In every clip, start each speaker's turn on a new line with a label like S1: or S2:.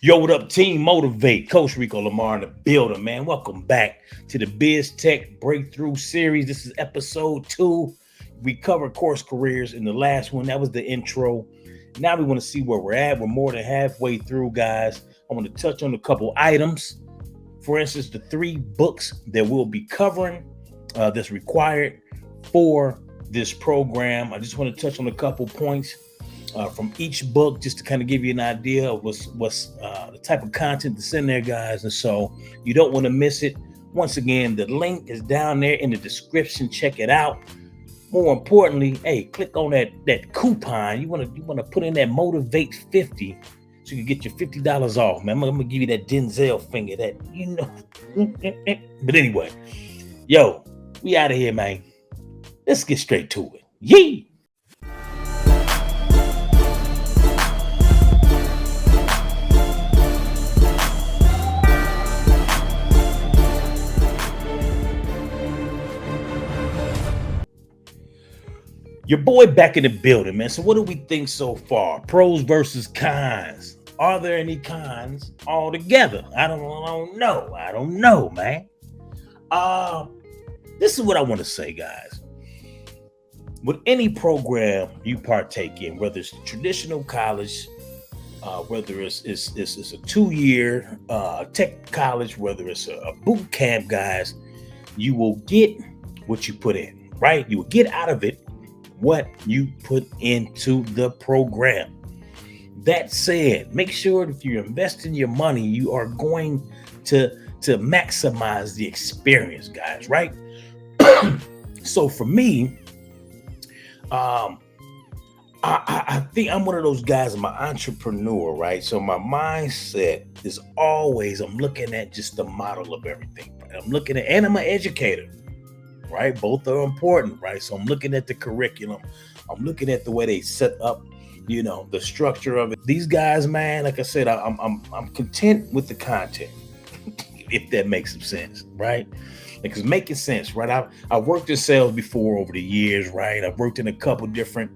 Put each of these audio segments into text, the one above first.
S1: Yo, what up, team? Motivate. Coach Rico La'Mar in the building, man. Welcome back to the Biz Tech Breakthrough series. This is episode 2. We covered CourseCareers in the last one. That was the intro. Now we want to see where we're at. We're more than halfway through, guys. I want to touch on a couple items. For instance, the 3 books that we'll be covering that's required for this program. I just want to touch on a couple points from each book, just to kind of give you an idea of what's the type of content that's in there, guys. And so you don't want to miss it. Once again, the link is down there in the description. Check it out. More importantly, hey, click on that coupon. You want to put in that Motivate50 so you can get your $50 off, man. I'm gonna give you that Denzel finger, that But anyway, yo, we out of here, man. Let's get straight to it. Yee! Your boy back in the building, man. So what do we think so far? Pros versus cons. Are there any cons altogether? I don't know, man. This is what I want to say, guys. With any program you partake in, whether it's traditional college, whether it's a 2-year tech college, whether it's a boot camp, guys, you will get what you put in, right? You will get out of it what you put into the program. That said, make sure if you're investing your money, you are going to maximize the experience, guys, right? So for me, I think I'm one of those guys. I'm an entrepreneur, right? So my mindset is always, I'm looking at just the model of everything. Right? And I'm an educator, right? Both are important, right? So I'm looking at the curriculum. I'm looking at the way they set up, the structure of it. These guys, man, like I said, I'm content with the content, if that makes some sense, right? Like, it's making sense, right? I've worked in sales before over the years, right? I've worked in a couple different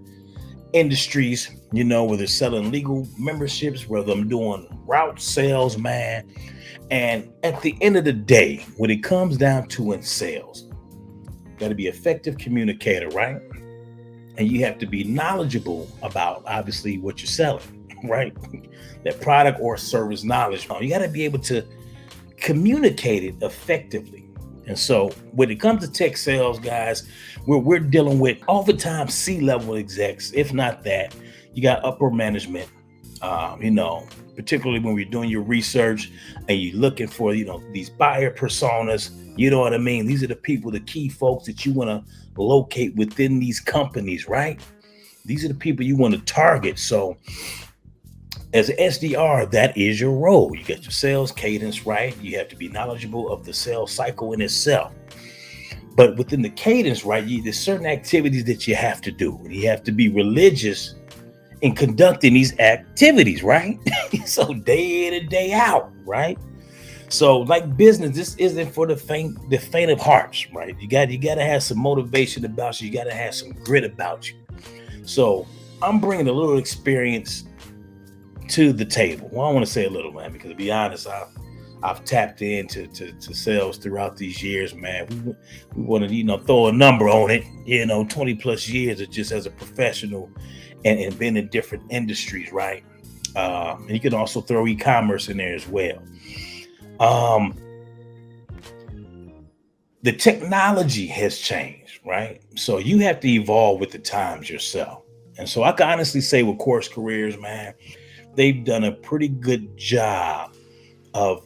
S1: industries, whether it's selling legal memberships, whether I'm doing route sales, man. And at the end of the day, when it comes down to in sales, got to be effective communicator, right? And you have to be knowledgeable about, obviously, what you're selling, right? That product or service knowledge. You got to be able to communicate it effectively. And so when it comes to tech sales, guys, we're dealing with oftentimes C-level execs. If not that, you got upper management, particularly when we're doing your research and you're looking for, these buyer personas. You know what I mean? These are the people, the key folks that you want to locate within these companies, right? These are the people you want to target. So as an SDR, that is your role. You got your sales cadence, right? You have to be knowledgeable of the sales cycle in itself. But within the cadence, right, there's certain activities that you have to do. You have to be religious in conducting these activities, right? So day in and day out, right? So like business, this isn't for the faint of hearts, right? You got to have some motivation about you. You got to have some grit about you. So I'm bringing a little experience to the table. Well, I want to say a little, man, because to be honest, I've tapped into sales throughout these years, man. We want to, throw a number on it, 20 plus years of just as a professional and been in different industries, right? And you can also throw e-commerce in there as well. The technology has changed, right? So you have to evolve with the times yourself. And so I can honestly say with CourseCareers, man, they've done a pretty good job of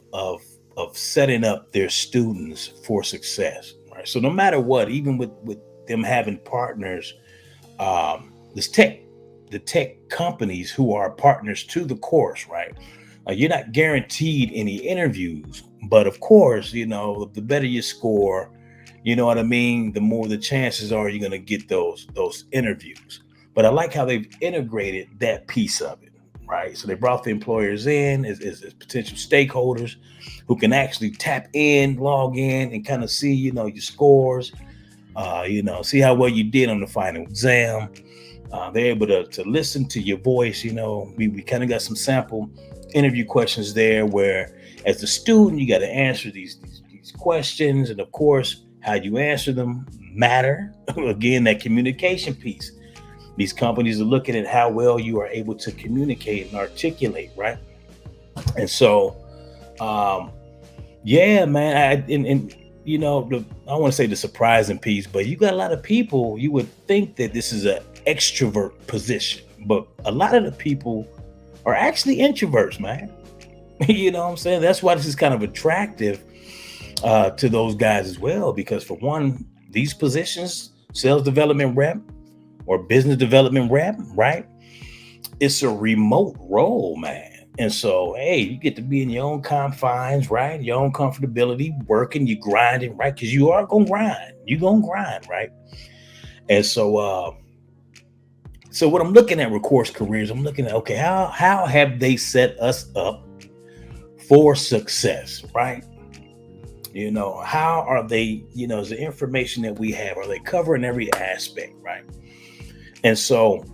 S1: setting up their students for success, right? So no matter what, even with them having partners, the tech companies who are partners to the course, right? You're not guaranteed any interviews, but of course, the better you score, you know what I mean, the more the chances are you're going to get those interviews. But I like how they've integrated that piece of it, right? So they brought the employers in as potential stakeholders who can actually tap in, log in, and kind of see, your scores, see how well you did on the final exam. They're able to listen to your voice. We kind of got some sample interview questions there where, as a student, you got to answer these questions. And of course, how you answer them matter. Again, that communication piece. These companies are looking at how well you are able to communicate and articulate, right? And so, yeah, man. I want to say the surprising piece, but you got a lot of people. You would think that this is an extrovert position, but a lot of the people are actually introverts, man. You know what I'm saying? That's why this is kind of attractive to those guys as well, because for one, these positions, sales development rep or business development rep, right? It's a remote role, man. And so, hey, you get to be in your own confines, right? Your own comfortability, working, you grinding, right? Because you are gonna grind. You're gonna grind, right? And so what I'm looking at with CourseCareers, I'm looking at, okay, how have they set us up for success, right? How are they, is the information that we have, are they covering every aspect, right? And so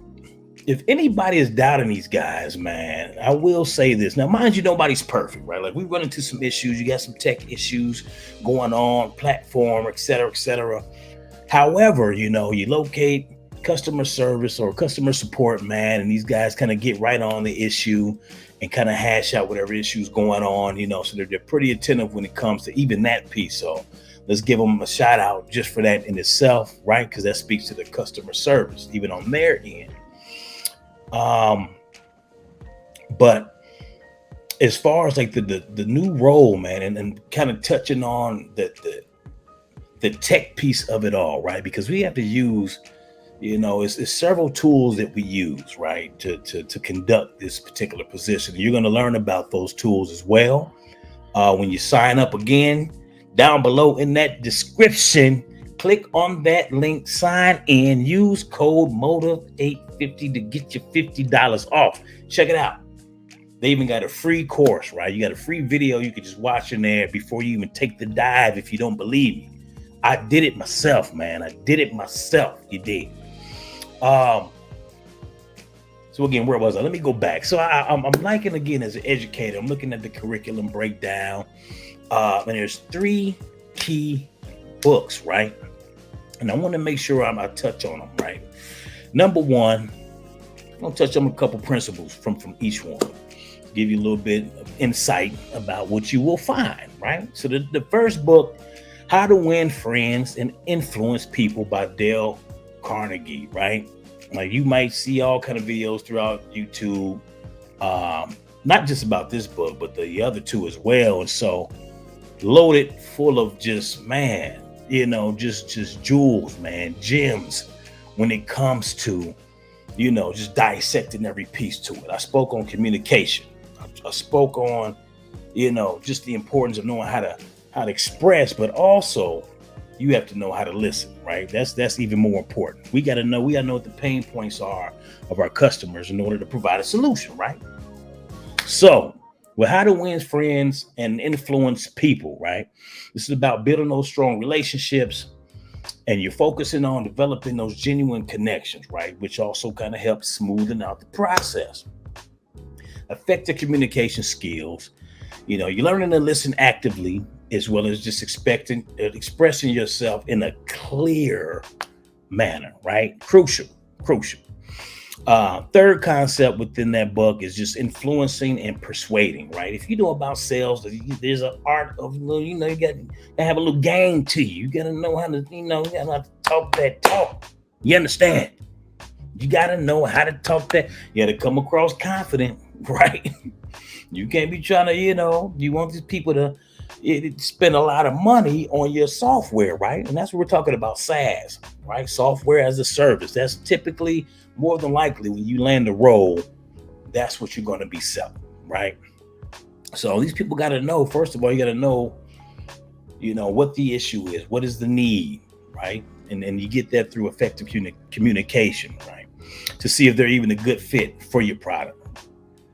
S1: if anybody is doubting these guys, man, I will say this. Now, mind you, nobody's perfect, right? Like, we run into some issues. You got some tech issues going on, platform, et cetera, et cetera. However, you locate customer service or customer support, man, and these guys kind of get right on the issue and kind of hash out whatever issues going on, so they're pretty attentive when it comes to even that piece. So let's give them a shout out just for that in itself, right? Because that speaks to the customer service, even on their end. But as far as like the new role, man, and kind of touching on the tech piece of it all, right? Because we have to use, it's several tools that we use, right, to conduct this particular position. You're going to learn about those tools as well when you sign up. Again, down below in that description, click on that link, sign in, use code M.O.T.I.V.8 to get you $50 off. Check it out. They even got a free course, right? You got a free video you can just watch in there before you even take the dive if you don't believe me. I did it myself, man. I did it myself. You did. So again, where was I? Let me go back. So I'm liking, again, as an educator, I'm looking at the curriculum breakdown. And there's 3 key books, right? And I want to make sure I touch on them, right? Number 1, I'm going to touch on a couple principles from each one. Give you a little bit of insight about what you will find, right? So the first book, How to Win Friends and Influence People by Dale Carnegie, right? Like, you might see all kind of videos throughout YouTube, not just about this book, but the other 2 as well. And so loaded full of just, man, just jewels, man, gems when it comes to, just dissecting every piece to it. I spoke on communication. I spoke on, just the importance of knowing how to express, but also you have to know how to listen, right? That's even more important. We got to know what the pain points are of our customers in order to provide a solution, right? So, with How to Win Friends and Influence People, right? This is about building those strong relationships, and you're focusing on developing those genuine connections, right? Which also kind of helps smoothen out the process. Effective communication skills. You're learning to listen actively, as well as just expressing yourself in a clear manner, right? Crucial. Third concept within that book is just influencing and persuading, right? If you know about sales, there's an art of, you got to have a little game to you. You got to know how to, you got to talk that talk. You understand? You got to know how to talk that. You got to come across confident, right? You can't be trying to, you want these people to spend a lot of money on your software, right? And that's what we're talking about, SaaS, right? Software as a service. That's typically, more than likely, when you land a role, that's what you're going to be selling, right? So these people got to know, first of all, you got to know, what the issue is, what is the need, right? And you get that through effective communication, right? To see if they're even a good fit for your product.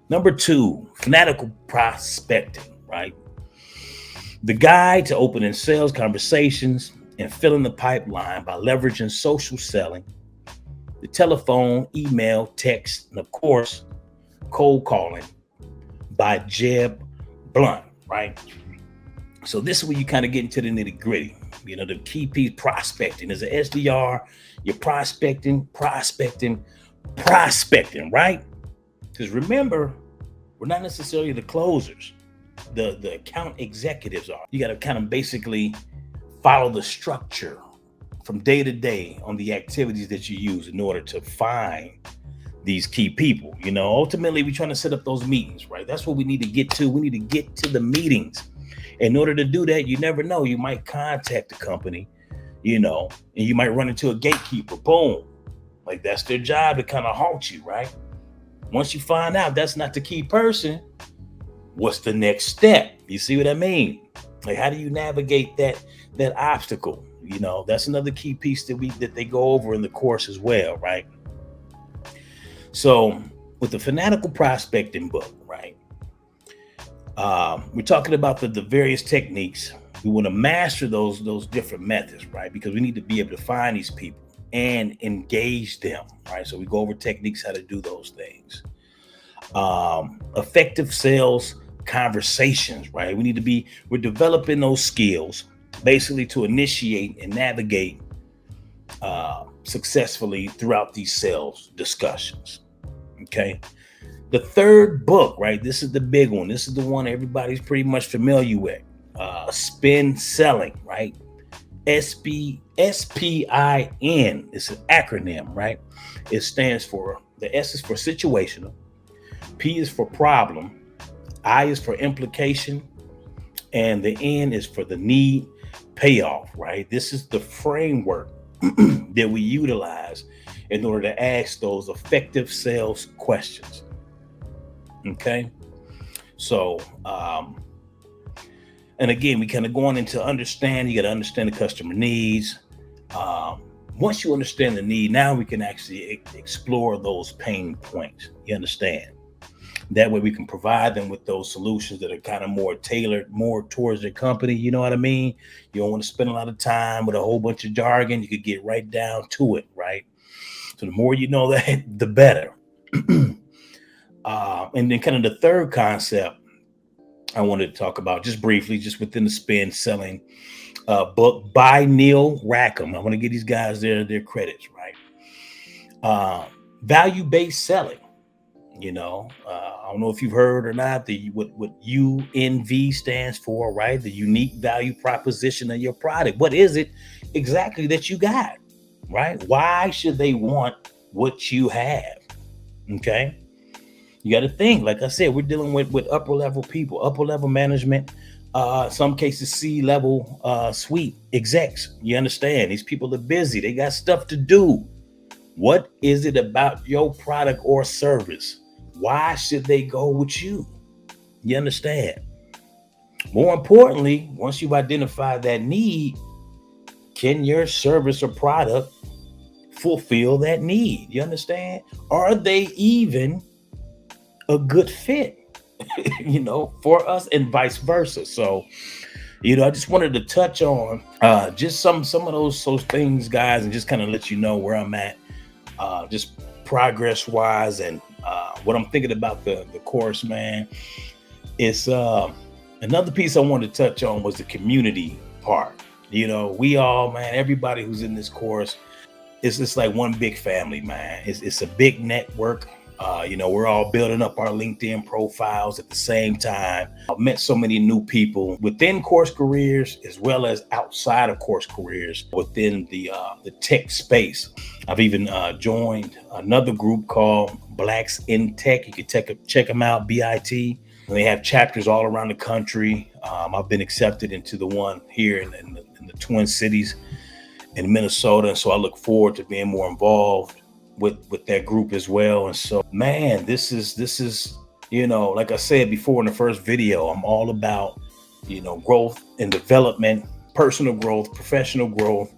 S1: Number 2, fanatical prospecting, right? The guide to opening sales conversations and filling the pipeline by leveraging social selling. the telephone, email, text, and of course, cold calling by Jeb Blunt, right? So this is where you kind of get into the nitty gritty. The key piece, prospecting. As an SDR, you're prospecting, right? Because remember, we're not necessarily the closers. The account executives are. You got to kind of basically follow the structure from day to day on the activities that you use in order to find these key people. Ultimately, we're trying to set up those meetings, right? That's what we need to get to. We need to get to the meetings. In order to do that, you never know. You might contact the company, and you might run into a gatekeeper. Boom. Like that's their job to kind of halt you, right? Once you find out that's not the key person, what's the next step? You see what I mean? Like, how do you navigate that obstacle? That's another key piece that they go over in the course as well, right? So with the Fanatical Prospecting book, right? We're talking about the various techniques. We want to master those different methods, right? Because we need to be able to find these people and engage them, right? So we go over techniques, how to do those things. Effective sales conversations, right? We're developing those skills basically to initiate and navigate successfully throughout these sales discussions. Okay. The third book, right? This is the big one. This is the one everybody's pretty much familiar with. Spin Selling, right? SPIN. It's an acronym, right? It stands for, the S is for situational, P is for problem, I is for implication, and the N is for the need payoff, right? This is the framework that we utilize in order to ask those effective sales questions. Okay. So, and again, we kind of going into understanding. You got to understand the customer needs. Once you understand the need, now we can actually explore those pain points. You understand? That way we can provide them with those solutions that are kind of more tailored, more towards their company. You know what I mean? You don't want to spend a lot of time with a whole bunch of jargon. You could get right down to it, right? So the more you know that, the better. And then kind of the third concept I wanted to talk about just briefly, just within the Spin Selling book by Neil Rackham. I want to give these guys their credits, right? Value-based selling. I don't know if you've heard or not, what UNV stands for, right? The unique value proposition of your product. What is it exactly that you got, right? Why should they want what you have? Okay. You got to think, like I said, we're dealing with upper level people, upper level management, some cases C-level suite execs. You understand? These people are busy. They got stuff to do. What is it about your product or service? Why should they go with you? You understand? More importantly, once you've identified that need, can your service or product fulfill that need? You understand? Are they even a good fit, for us, and vice versa? So, I just wanted to touch on just some of those things, guys, and just kind of let you know where I'm at, just progress wise, and what I'm thinking about the course, man. It's another piece I wanted to touch on was the community part. We all, man, everybody who's in this course, it's just like one big family, man. It's a big network. We're all building up our LinkedIn profiles at the same time. I've met so many new people within CourseCareers as well as outside of CourseCareers within the tech space. I've even joined another group called Blacks in Tech. You can check them out, BIT. And they have chapters all around the country. I've been accepted into the one here in the Twin Cities in Minnesota. So I look forward to being more involved with that group as well. And so, man, this is like I said before in the first video, I'm all about growth and development, personal growth, professional growth.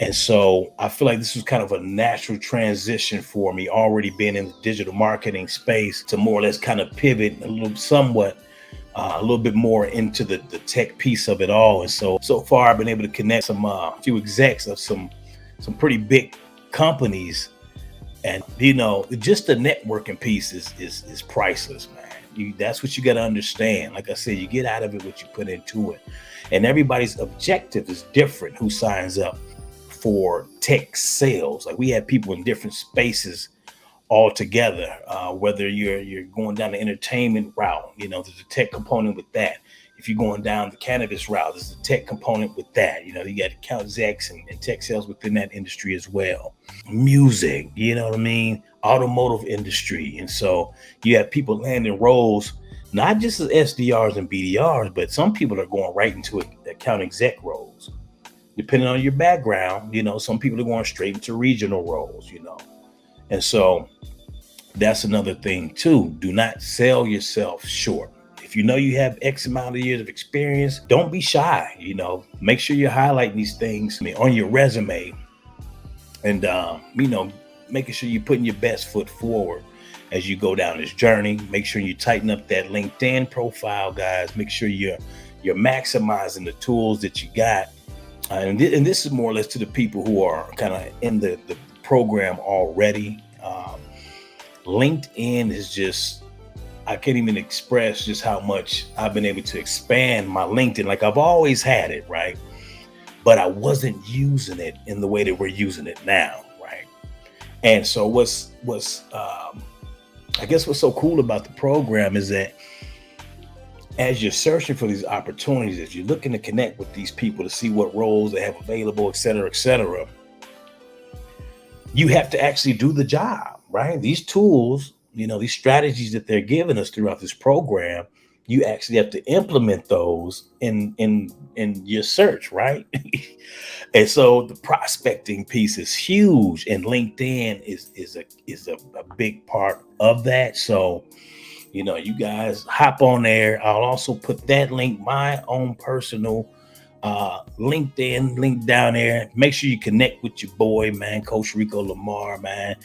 S1: And so I feel like this was kind of a natural transition for me, already being in the digital marketing space, to more or less kind of pivot a little bit more into the tech piece of it all. And so far I've been able to connect some few execs of some pretty big companies And just the networking piece is priceless, man. That's what you got to understand. Like I said, you get out of it what you put into it, and everybody's objective is different. Who signs up for tech sales? Like, we have people in different spaces all together. Whether you're going down the entertainment route, there's a tech component with that. If you're going down the cannabis route, there's a tech component with that. You got account execs and tech sales within that industry as well. Music, what I mean? Automotive industry. And so you have people landing roles, not just as SDRs and BDRs, but some people are going right into account exec roles. Depending on your background, some people are going straight into regional roles, And so that's another thing too. Do not sell yourself short. If you know you have X amount of years of experience, don't be shy. Make sure you're highlighting these things on your resume, and making sure you're putting your best foot forward as you go down this journey. Make sure you tighten up that LinkedIn profile, guys. Make sure you're maximizing the tools that you got. And this is more or less to the people who are kind of in the program already. LinkedIn is just, I can't even express just how much I've been able to expand my LinkedIn. Like, I've always had it, right? But I wasn't using it in the way that we're using it now, right? And so what's I guess what's so cool about the program is that as you're searching for these opportunities, as you're looking to connect with these people to see what roles they have available, et cetera, you have to actually do the job, right? These tools, these strategies that they're giving us throughout this program, you actually have to implement those in your search, right? And so the prospecting piece is huge, and LinkedIn is a big part of that. So, you guys hop on there. I'll also put that link, my own personal LinkedIn link down there. Make sure you connect with your boy, man, Coach Rico La'Mar, man,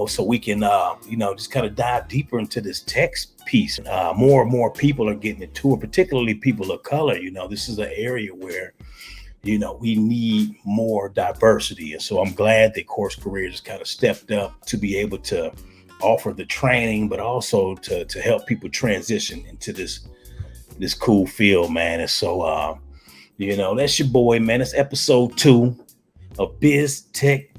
S1: so we can, just kind of dive deeper into this text piece. More and more people are getting into it, particularly people of color. This is an area where, we need more diversity. And so I'm glad that CourseCareers has kind of stepped up to be able to offer the training, but also to help people transition into this cool field, man. And so, that's your boy, man. It's episode 2 of Biz Tech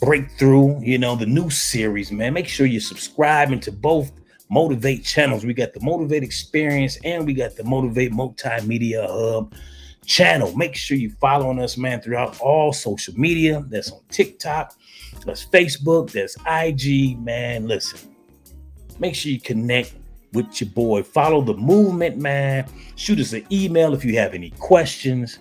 S1: Breakthrough, the new series, man. Make sure you're subscribing to both Motivate channels. We got the Motivate Experience and we got the Motivate Multimedia Hub channel. Make sure you following us, man, throughout all social media. That's on TikTok, that's Facebook, that's IG, man. Listen, make sure you connect with your boy. Follow the movement, man. Shoot us an email if you have any questions.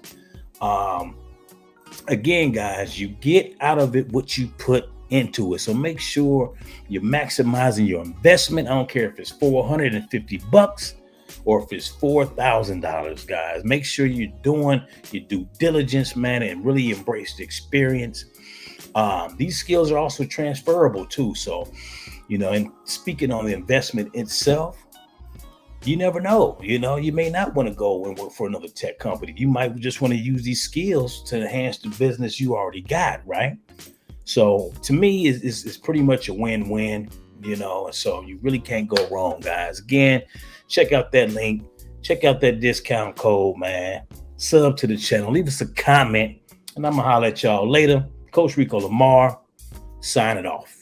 S1: Again, guys, you get out of it what you put into it. So make sure you're maximizing your investment. I don't care if it's $450 or if it's $4,000, guys. Make sure you're doing your due diligence, man, and really embrace the experience. These skills are also transferable too. So, and speaking on the investment itself, you never know. You may not want to go and work for another tech company. You might just want to use these skills to enhance the business you already got, right? So to me, it's pretty much a win-win, and so you really can't go wrong, guys. Again, check out that link. Check out that discount code, man. Sub to the channel. Leave us a comment, and I'm going to holler at y'all later. Coach Rico La'Mar, signing off.